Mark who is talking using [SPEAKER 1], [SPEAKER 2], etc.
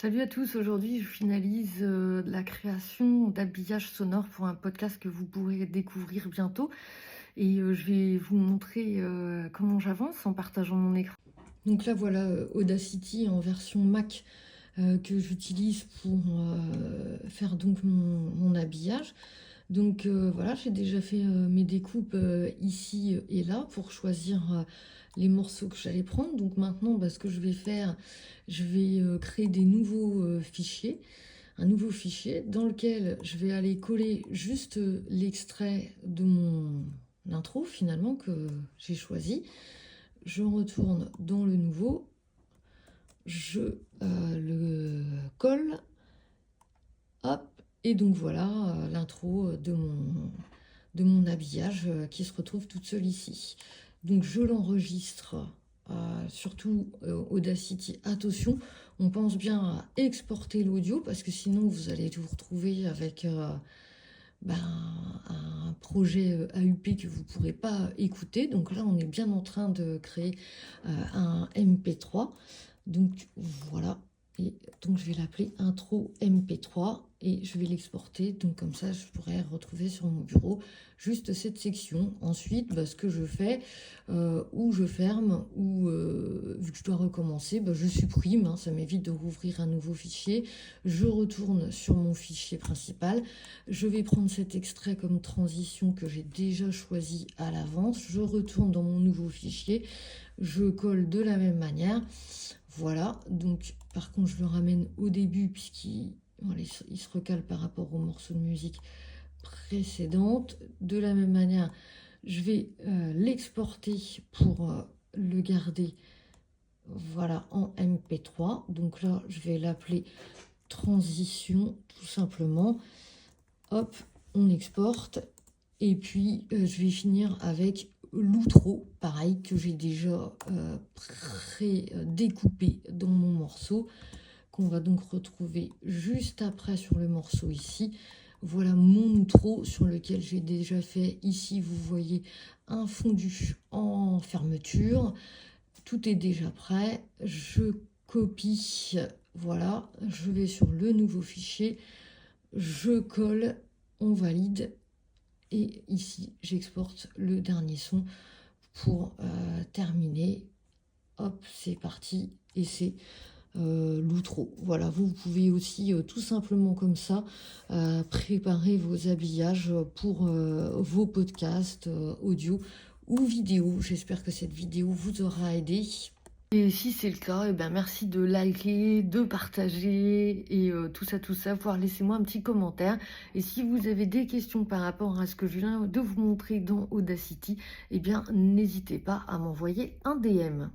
[SPEAKER 1] Salut à tous, aujourd'hui je finalise la création d'habillage sonore pour un podcast que vous pourrez découvrir bientôt et je vais vous montrer comment j'avance en partageant mon écran. Donc là voilà Audacity en version Mac que j'utilise pour faire donc mon habillage. Donc voilà, j'ai déjà fait mes découpes ici et là pour choisir les morceaux que j'allais prendre. Donc maintenant, ce que je vais faire, je vais créer des nouveaux fichiers, un nouveau fichier dans lequel je vais aller coller juste l'extrait de mon intro finalement que j'ai choisi. Je retourne dans le nouveau, je le colle, hop, et donc voilà l'intro de mon habillage qui se retrouve toute seule ici. Donc je l'enregistre, surtout Audacity. Attention, on pense bien à exporter l'audio parce que sinon vous allez vous retrouver avec un projet AUP que vous ne pourrez pas écouter. Donc là, on est bien en train de créer un MP3. Donc voilà. Et donc je vais l'appeler intro MP3 et je vais l'exporter. Donc comme ça, je pourrais retrouver sur mon bureau juste cette section. Ensuite, ce que je fais, ou je ferme, ou vu que je dois recommencer, je supprime. Ça m'évite de rouvrir un nouveau fichier. Je retourne sur mon fichier principal. Je vais prendre cet extrait comme transition que j'ai déjà choisi à l'avance. Je retourne dans mon nouveau fichier. Je colle de la même manière. Voilà, donc par contre je le ramène au début puisqu'il il se recale par rapport au morceau de musique précédente. De la même manière, je vais l'exporter pour le garder voilà, en MP3. Donc là, je vais l'appeler transition tout simplement. Hop, on exporte. Et puis, je vais finir avec l'outro, pareil, que j'ai déjà pré-découpé dans mon morceau, qu'on va donc retrouver juste après sur le morceau ici. Voilà mon outro sur lequel j'ai déjà fait, ici vous voyez, un fondu en fermeture. Tout est déjà prêt. Je copie, voilà, je vais sur le nouveau fichier, je colle, on valide. Et ici, j'exporte le dernier son pour terminer. Hop, c'est parti. Et c'est l'outro. Voilà, vous pouvez aussi tout simplement comme ça préparer vos habillages pour vos podcasts audio ou vidéo. J'espère que cette vidéo vous aura aidé. Et si c'est le cas, merci de liker, de partager et tout ça, voire laissez-moi un petit commentaire. Et si vous avez des questions par rapport à ce que je viens de vous montrer dans Audacity, n'hésitez pas à m'envoyer un DM.